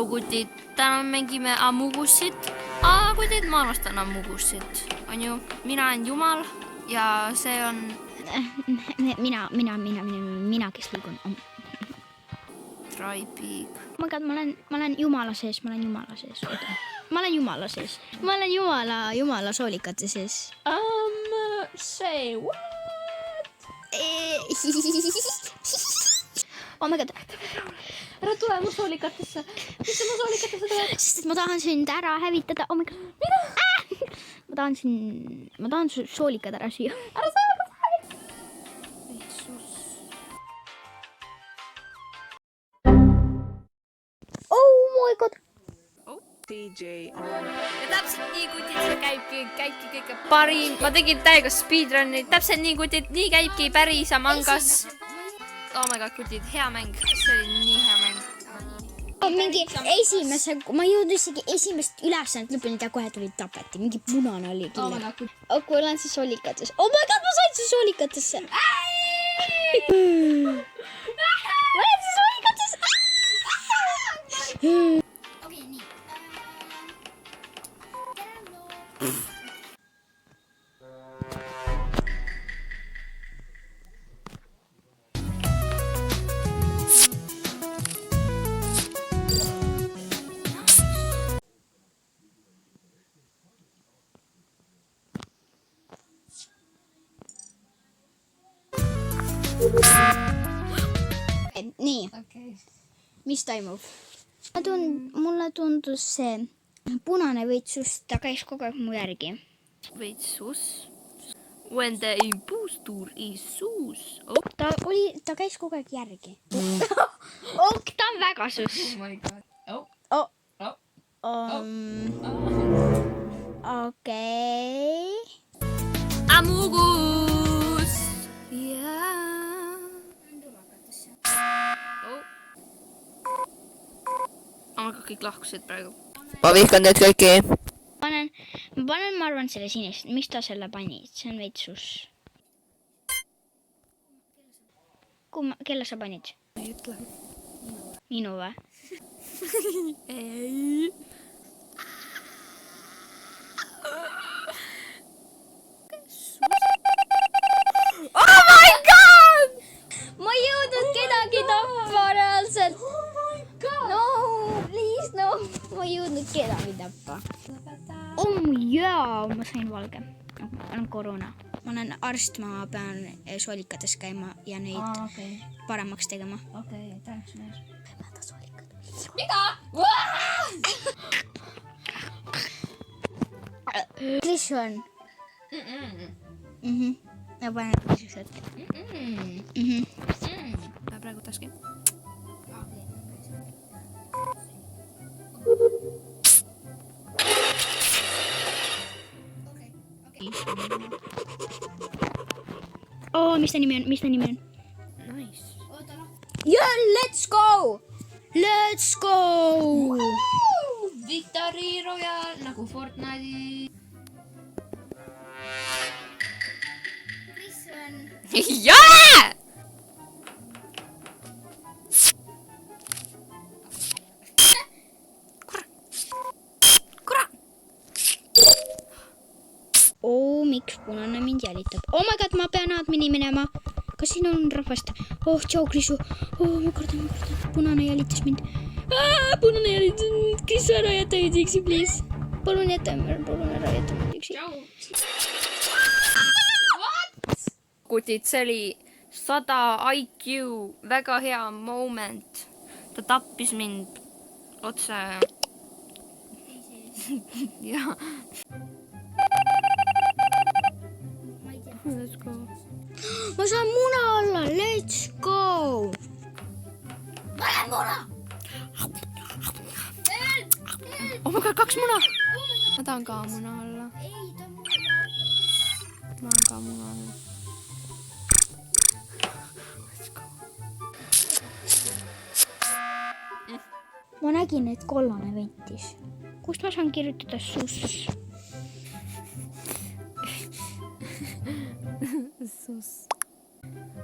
Tšau kutid, täna mängime Amugusid. Kutid, ma armastan Amugusid, on ju. Mina olen Jumal ja see on... Mina, kes liigun. Traibig. Oh my god, ma olen Jumala sees. Ma olen Jumala soolikate sees. Say what? Oh my god. Ära tule mu soolikatesse. Mis sa mu soolikatesse tuled? Sest ma tahan sind ära hävitada. Oh my god. Mida? Ma tahan su soolikad ära süüa. Ära saa. Oh my god. DJ Ja täpselt nii kutid, see käibki kõige parim. Ma tegin täiega speedrun'i. Täpselt nii kutid, nii käibki päris Amangas. Oh my god, kutid, hea mäng. See oli nii hea mäng. Mingi ma jõudnud isegi esimest ülesannet lõpuni ja kohe tuli tapeti. Mingi punane oli küll. Kui olen siis soolikates. Oh my god, ma sain siis soolikatesse. Ma olen siis soolikates. Okei, nii. Nii, mis toimub? Mulle tundus see punane võitsus, ta käis kogu aeg mu järgi. Võitsus. When the impostor is sus. Ta käis kogu aeg järgi. Ta on väga sus. Oh my god. Okei. Amugus. Aga kõik lahkusid praegu. Ma vihkan teid kõiki. Ma arvan selle sinist. Mis ta selle pani? See on veitsus. Kelle sa panid? Ei ütle. Minu või? Ei. Oh my god! Ma ei jõudnud kedagi tappa reaalselt. No, please, no. Ma ei jõudnud kedagi tappa. Jaa, ma sain valge. Ma olen koroona. Ma olen arst, ma pean soolikates käima ja neid paremaks tegema. Okei, thanks, mees. Võta soolikad. Mida? Krisu on. Ma panen krisus ette. Ma praegu taski. Mis ta nimi on? Nice. Yeah, let's go! Let's go! Victory Royale nagu Fortnite'i. Jaa! Miks punane mind jälitab? Oh my god, ma pean admini minema. Kas siin on rahvast? Tšau, Krisu. Ma kordan. Punane jälitas mind. Punane jälitas mind. Krisu, ära jäta üdiksi, please. Palun jäta ära jäta üdiksi. Kutid, see oli 100 IQ, väga hea moment. Ta tappis mind otse. Jaa. Let's go. Ma saan muna alla, let's go! Ma lähen muna! Oh my god, 2 muna! Ma tahan ka muna alla. Ma tahan ka muna alla. Let's go. Ma nägin, et kollane ventis. Kust ma saan kirjutada sus?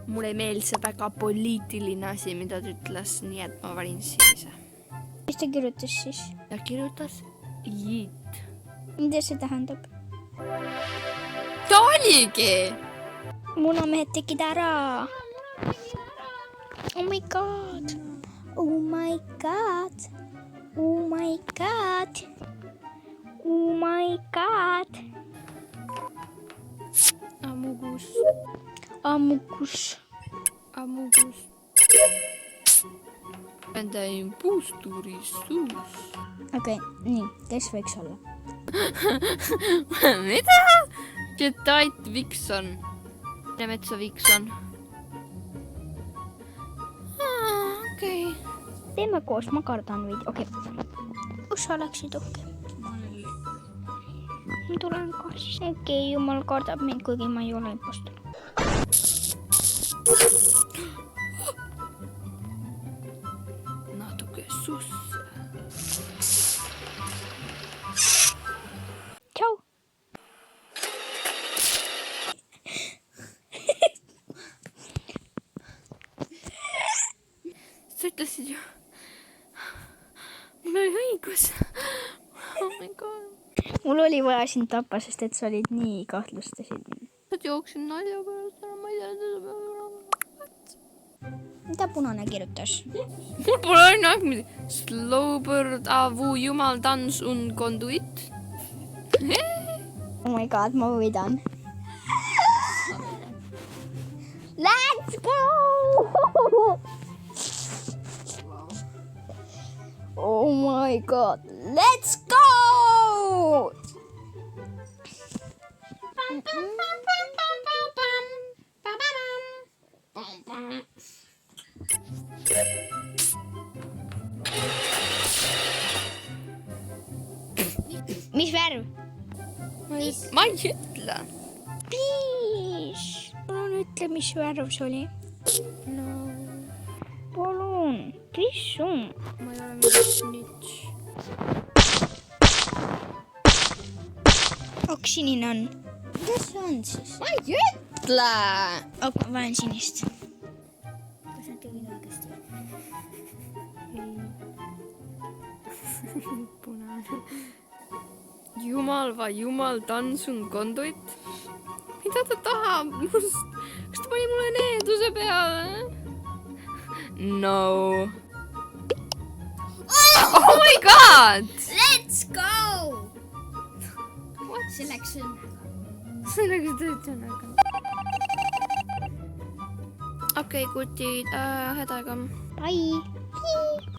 Mulle ei meeldi see väga poliitiline asi, mida ta ütles, nii et ma valin sinise. mis ta kirjutas siis? Ta kirjutas Yeet. Mida see tähendab? Ta oligi! Munamehed tegid ära. Oh my god. Oh my god. Oh my god. Oh my god. Amugus. Ammukus. Amugus. Nende impuusturi suus. Okei, nii, kes võiks olla? Mida? Jetait Vikson. Metsa Vikson. Okei. Teeme koos, ma kardan veidi. Okei. Kus sa läksid? Okei. Ma tulen ka siis. Okei, jumal kardab mind, kuigi ma ei ole impostor. Natuke susse. Tšau. Sa ütlesid ju. Mul oli õigus. Oh my god. Mul oli vaja sind tappa, sest et sa olid nii kahtlustasid mind. Sa jooksin nalja pärast ära, ma ei tea seda peale. Mida punane kirjutas? Mul pole ainult midagi. Slowbird avu jumal dans un conduit. Oh my god, ma võidan. Let's go! Oh my god, let's go! Mis värv? Ma ei ütle. Please. Palun ütle, mis värv see oli. No, Palun, Krissun. ma ei ole mingi snitš. Sinine on. Mida see on siis? Ma ei ütle. Ma vajan sinist. Kas nad tegid õigesti? Punane. Jumal va jumal tantsun konduit. Mida ta tahab must? Kas ta pani mulle needuse peale? No. Oh my god! Let's go! See läks õnnega. See läks tõesti õnnega. Okei, kutid, hädaga. Bye.